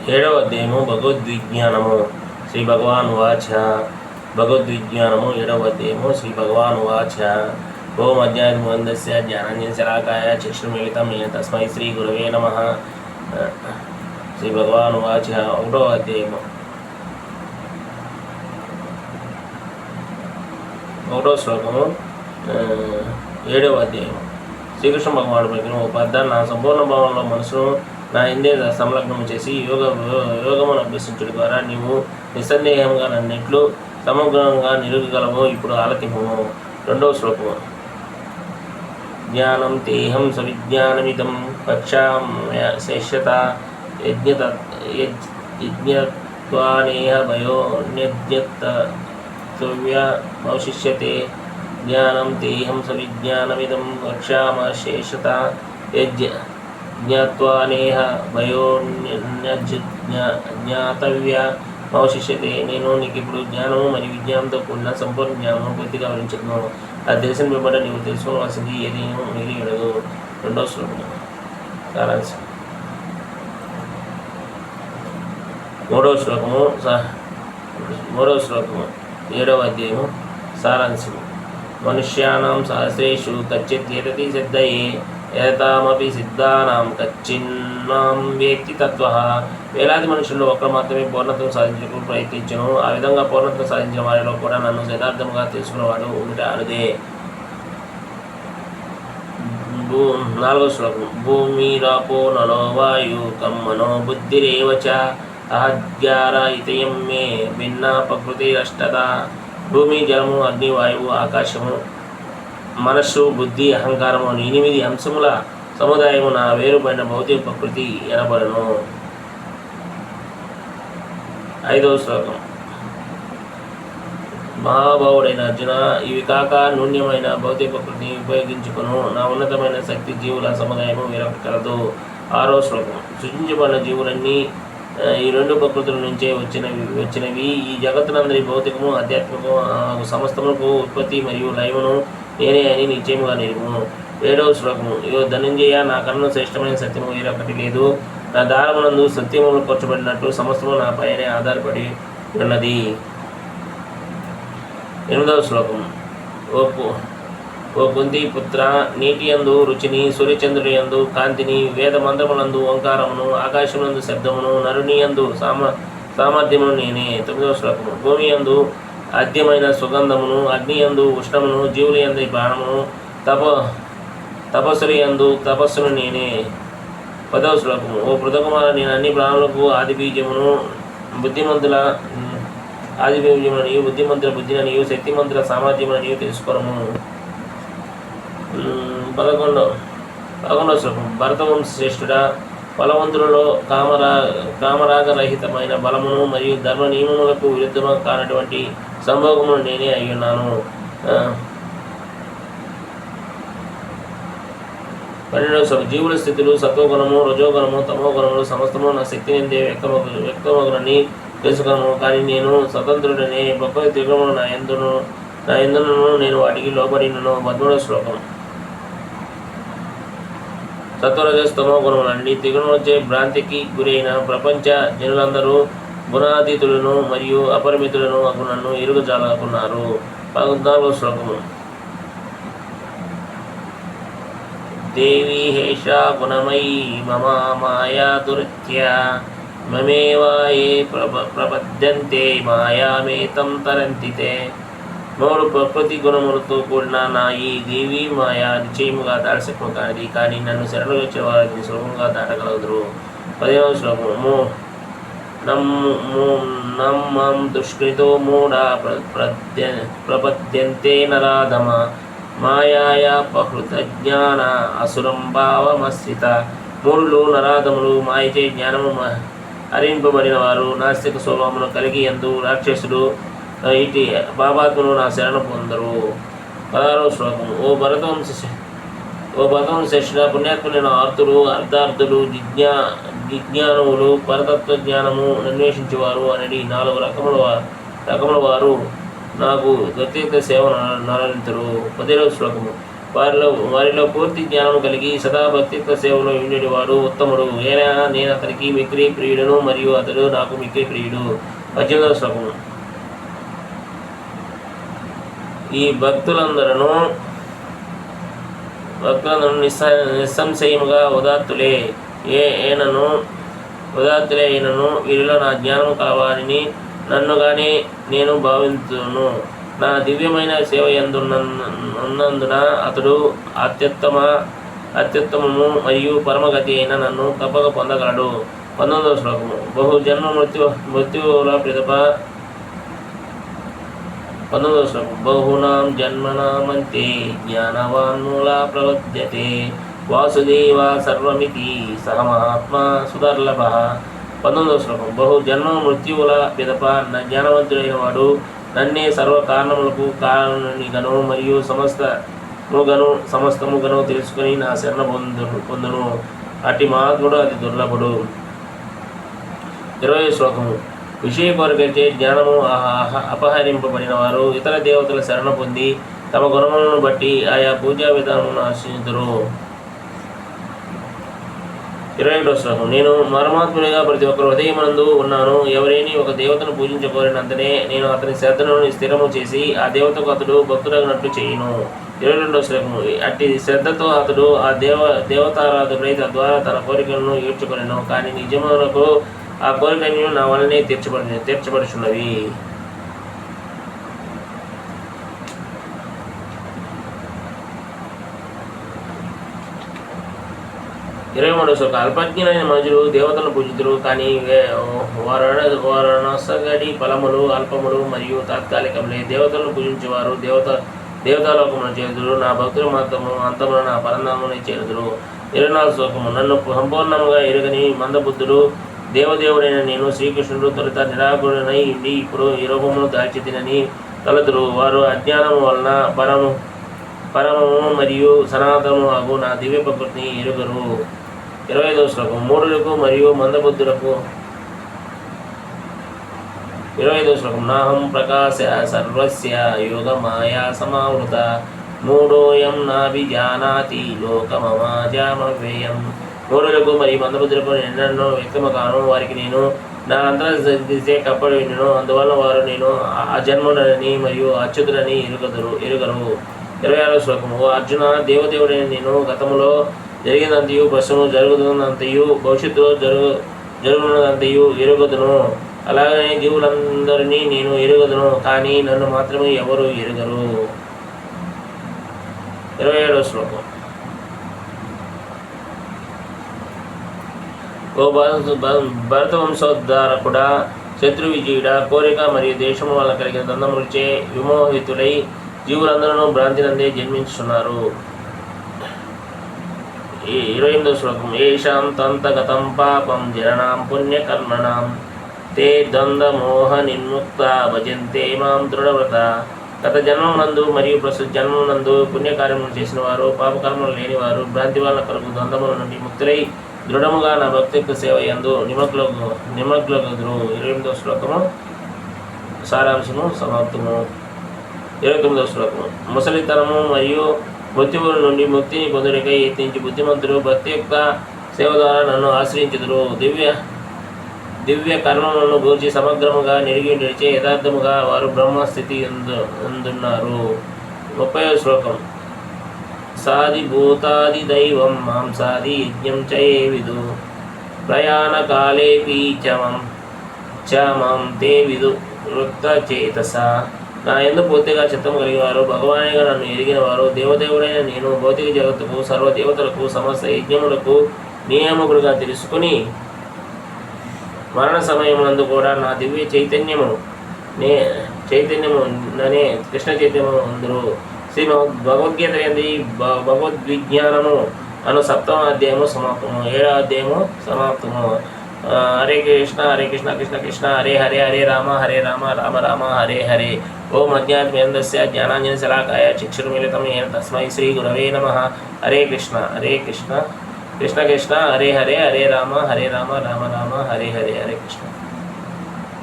ఏడవ అధ్యాయము భగవద్విజ్ఞానము. శ్రీ భగవాన్ వాచ. భగవద్విజ్ఞానము ఏడవ అధ్యాయము. శ్రీ భగవాన్ వాచ. ఓం అధ్యాత్మవందస్య జ్ఞానాంజనశలాకాయ చక్షుర్మిలితం ఏన తస్మై శ్రీ గురవే నమః. శ్రీ భగవాన్ వాచ. ఒకటవ అధ్యాయము. ఒకటవ శ్లోకము. ఏడవ అధ్యాయము. శ్రీకృష్ణ భగవానుడు పలికిన ఓ పెద్ద, నా సంపూర్ణ భావంలో మనసును నా ఇందే సంలగ్నం చేసి యోగమును అభ్యసించడం ద్వారా నీవు నిస్సందేహంగా నన్నెట్లు సమగ్రంగా నిరుగలవు. ఇప్పుడు ఆలకింపు. రెండవ శ్లోకము. జ్ఞానం తేహం సవిజ్ఞానమిదం పక్షాశేష్యత యజ్ఞత్వానేహ భయోన్యజ్ఞత్వ్యమవశిష్యతే. జ్ఞానం తేహం సవిజ్ఞానమిదం వక్ష్యామశేషత జ్ఞాత్వానేహ భయోన్యజ్ఞాతవ్యమవశిష్యతే. నేను నీకు ఇప్పుడు జ్ఞానము మరియు విజ్ఞానంతో కూడిన సంపూర్ణ జ్ఞానము పూర్తిగా వివరించను. అది తెలిసిన వెంబడ నీవు తెలుసుకోవాల్సింది ఏది మిగిలి ఉండదు. రెండవ శ్లోకము. సారాంశం. మూడవ శ్లోకము. ఏడవ అధ్యాయము. సారాంశము. మనుష్యానాం సహస్రేషు కచ్చిత్ ఏతతి సిద్ధయే ఏతామపి సిద్ధానాం కచ్చిన్నాం వేత్తి తత్వః. వేలాది మనుషుల్లో ఒక్కరు మాత్రమే పూర్ణత్వం సాధించడానికి ప్రయత్నించను. ఆ విధంగా పూర్ణత్వం సాధించిన వారిలో కూడా నన్ను యథార్థంగా తెలుసుకున్నవాడు ఉండుట అరుదే. నాలుగో శ్లోకం. భూమిరాపో నలో వాయు కమ్మనో బుద్ధిరేవ చ అహద్యార ఇతయం మే భిన్న ప్రకృతిరష్టత. భూమి, జలము, అగ్ని, వాయువు, ఆకాశము, మనస్సు, బుద్ధి, అహంకారము అని 8 అంశముల సముదాయము నా వేరుపడిన భౌతిక ప్రకృతి ఎనబడను. ఐదవ శ్లోకం. మహాభావుడైన అర్జున, ఇవి కాక నూన్యమైన భౌతిక ప్రకృతిని ఉపయోగించుకును నా ఉన్నతమైన శక్తి జీవుల సముదాయము వేరొకటి కలదు. ఆరో శ్లోకం. సృజించబడిన జీవులన్నీ ఈ 2 ప్రకృతుల నుంచే వచ్చినవి. ఈ జగత్తునందరి భౌతికము ఆధ్యాత్మికము సమస్తములకు ఉత్పత్తి మరియు లయమును నేనే అని నిశ్చయముగా నిలుపును. 7వ శ్లోకము. ఇగో ధనంజయ, నా కన్ను శ్రేష్టమైన సత్యము వేరొకటి లేదు. నా దారమునందు సత్యములు కూర్చబడినట్టు సమస్తము నా పైనే ఆధారపడి ఉన్నది. 8వ శ్లోకం. ఓ కుంతి పుత్ర, నీటి యందు రుచిని, సూర్యచంద్రుడి యందు కాంతిని, వేద మంత్రములందు ఓంకారమును, ఆకాశమునందు శబ్దమును, నరుని యందు సామర్థ్యమును నేనే. 9వ శ్లోకము. భూమి యందు ఆద్యమైన సుగంధమును, అగ్ని యందు ఉష్ణమును, జీవుల యందు ప్రాణమును, తపస్సుల యందు తపస్సును నేనే. 10వ శ్లోకము. ఓ పృథకుమార, నేను అన్ని ప్రాణులకు ఆదిబీజమును, బుద్ధిమంతుల బుద్ధిమంతుల బుద్ధిననియు, శక్తిమంతుల సామర్థ్యముననియు తెలుసుకోరము. 11వ శ్లోకం. భరతవంశ శ్రేష్ఠుడా, బలవంతులలో కామరాగరహితమైన బలమును మరియు ధర్మ నియమములకు విరుద్ధము కానటువంటి సంభోగమును నేనే అయ్యున్నాను. 12వ శ్లోకం. జీవుల స్థితులు సత్వగుణము, రజోగుణము, తమోగుణములు సమస్తము నా శక్తి నిందే వ్యక్తమగునని తెలుసుకున్నాను. కానీ నేను స్వతంత్రుడనే ప్రకృతి త్రిగుణములు నా ఎందును నేను వాటికి లోబడినను. 13వ శ్లోకం. సత్వరజస్తమో గుణములండి త్రిగుణములచే భ్రాంతికి గురైన ప్రపంచ జనులందరూ గుణాతీతులను మరియు అపరిమితులను అగుణను ఎరుగజాలకున్నారు. 14వ శ్లోకము. దేవీ హేషా గుణమయీ మమ మాయా దురిత్య మమేవాయే ప్రపద్యంతే మాయామేతం తరంతితే. 3 ప్రకృతి గుణములతో కూడిన నా ఈ దేవి మాయ నిశ్చయముగా దాటశక్యము కానిది. కానీ నన్ను శరణు వచ్చే వారిని సులభంగా దాటగలదురు. 10వ శ్లోకము. నమ్మం దుష్కృతో మూఢా ప్రపద్యంతే నరాధమ మాయాయా పహృత జ్ఞాన అసురం భావమశ్రిత. 3 నరాధములు, మాయచే జ్ఞానము హరింపబడిన వారు, నాస్తిక స్వభావమును కలిగి యందు రాక్షసులు, ఇటు పాపాత్ములు నా శరణు పొందరు. 16వ శ్లోకము. ఓ భరతవంశ శ్రేష్ఠ, పుణ్యాత్ములైన ఆర్తులు, అర్ధార్థులు, జిజ్ఞానువులు, పరతత్వ జ్ఞానము అన్వేషించేవారు అనేది 4 రకముల వారు నాకు ప్రత్యేక సేవ నరలింతురు. 15వ శ్లోకము. వారిలో పూర్తి జ్ఞానం కలిగి సదా భక్తిత్వ సేవలో ఉండేవాడు ఉత్తముడు. ఏనా నేను అతనికి మిక్కిలి ప్రియుడును మరియు అతడు నాకు మిక్కిలి ప్రియుడు. 18వ శ్లోకం. ఈ భక్తులందరూ నిస్సంశయముగా ఉదాత్తులే అయినను వీరిలో నా జ్ఞానం కలవారిని నన్ను కానీ నేను భావించును. నా దివ్యమైన సేవ యందున్నందున అతడు అత్యుత్తమము మరియు పరమగతి అయిన నన్ను తప్పక పొందగలడు. 19వ శ్లోకము. బహుజన్మ మృత్యువుల పిదప 19వ శ్లోకం. బహూనాం జన్మనామంతే జ్ఞానవాన్ మూలా ప్రవద్యతే వాసుదేవ సర్వమితి సహ మహాత్మా సుదర్లభ. 19వ శ్లోకం. బహు జన్మ మృత్యువుల పిదప జ్ఞానవంతుడైన వాడు నన్నే సర్వ కారణములకు కారణనిగను మరియు సమస్తముగను తెలుసుకుని నా శరణ పొందును. అట్టి మహాత్ముడు అతి దుర్లభుడు. 20వ శ్లోకము. విషయ కోరికచే జ్ఞానము అపహరింపబడిన వారు ఇతర దేవతల శరణ పొంది తమ గుణములను బట్టి ఆయా పూజా విధానమును ఆశ్రయించుదురు. 21వ శ్లోకం. నేను పరమాత్మునిగా ప్రతి ఒక్కరు హృదయమందు ఉన్నాను. ఎవరైనా ఒక దేవతను పూజించకోరినంతనే నేను అతని శ్రద్ధను స్థిరము చేసి ఆ దేవతకు అతడు భక్తుడగినట్లు చేయును. 22వ శ్లోకము. అట్టి శ్రద్ధతో అతడు ఆ దేవతారాధుడై తద్వారా తన కోరికలను ఈడ్చుకొనెను. కానీ నిజమునకు ఆ కోరికలను నా వలనే తీర్చబడుచున్నవి. 23వ శ్లోకం. అల్పజ్ఞులైన మనుషులు దేవతలను పూజితురు, కానీ వారనొసగడి ఫలములు అల్పములు మరియు తాత్కాలికములే. దేవతలను పూజించేవారు దేవతాలోకమును చేరుదురు. నా భక్తులు మాత్రము అంతమున నా పరంధామమునే చేరుదురు. 24వ శ్లోకము. నన్ను సంపూర్ణముగా ఎరుగని మందబుద్ధుడు దేవదేవుడైన నేను శ్రీకృష్ణుడు తొలుత నిరాకుడనై ఉండి ఇప్పుడు ఈ రూపమును దాల్చితినని తలదురు. వారు అజ్ఞానము వలన పరమము మరియు సనాతనము అగు నా దివ్య ప్రకృతిని ఎరుగరు. 25వ శ్లోకం. మూఢులకు మరియు మందబుద్ధులకు 25వ శ్లోకం. నాహం ప్రకాశ సర్వస్య యోగ మాయా సమావృత మూఢోయం నాభిజానాతి లోకమమాజామవ్యయం. మూఢులకు మరియు మందబుద్ధులకు ఎన్నెన్నో వ్యక్తము కాను. వారికి నేను నా అంతర్జే కప్పడి ఉండును. అందువల్ల వారు నేను అజన్ముడని మరియు అచ్యుతుడని ఎరుగరు. 26వ శ్లోకము. ఓ అర్జున, దేవదేవుడైన నేను గతములో జరిగినంతయు ప్రస్తుతం జరుగుతున్నంతయు భవిష్యత్తులో జరుగుతున్నంతయు ఎరుగదును. అలాగనే జీవులందరినీ నేను ఎరుగదును, కానీ నన్ను మాత్రమే ఎవరు ఎరుగరు. 27వ శ్లోకం. ఓ భరతవంశోద్ధారకుడా, శత్రు విజయుడా, కోరిక మరియు దేశము వల్ల కలిగిన దందములచే విమోహితులై జీవులందరూ భ్రాంతినందే జన్మించుతున్నారు. 28వ శ్లోకం. ఏషాం తంతగతం పాపం జననాం పుణ్యకర్మణాం తే ద్వంద్వమోహ నిర్ముక్త భజంతే మాం దృఢవ్రత. గత జన్మనందు మరియు ప్రస్తుత జన్మనందు పుణ్యకార్యములు చేసిన వారు, పాపకర్మలు లేనివారు, భ్రాంతి వల్ల కలుగు ద్వంద్వముల నుండి ముక్తులై దృఢముగా నా భక్తిత్వ సేవ యందు నిమగ్నులగుదురు. 28వ శ్లోకము సారాంశము సమాప్తము. 29వ శ్లోకము. ముసలితనము మరియు మృత్యువుల నుండి ముక్తిని పొందుడికై యత్నించి బుద్ధిమంతులు భక్తియుక్త సేవ ద్వారా నన్ను ఆశ్రయించుదురు. దివ్య కర్మములను గూర్చి సమగ్రముగా నిడిచే యథార్థముగా వారు బ్రహ్మస్థితి అందున్నారు. 30వ శ్లోకం. సాది భూతాది దైవం మాంసాది యజ్ఞం చయే విదు ప్రయాణకాలేపి చమం తే విదు వృత్తచేతస. నా యందు పూర్తిగా చిత్తము కలిగినవారు, భగవానిగా నన్ను ఎరిగిన వారు, దేవదేవుడైన నేను భౌతిక జగత్తుకు సర్వదేవతలకు సమస్త యజ్ఞములకు నియామకుడుగా తెలుసుకుని మరణ సమయమునందు కూడా నా దివ్య చైతన్యము ననే కృష్ణ చైతన్యము అందరూ. శ్రీ భగవద్గీత ఎందు భగవద్విజ్ఞానము అను 7వ అధ్యాయము సమాప్తము. 7వ అధ్యాయము సమాప్తము. హరే కృష్ణ కృష్ణ కృష్ణ హరే హరే హరే రామ రామ రామ హరే హరే. ఓం అజ్ఞాతమేంద్రస్య జ్ఞానాంజనశలాకాయ చక్షుర్మిలితం ఏన తస్మై శ్రీ గురవే నమః. హరే కృష్ణ కృష్ణ కృష్ణ హరే హరే హరే రామ రామ రామ హరే హరే. హరే కృష్ణ.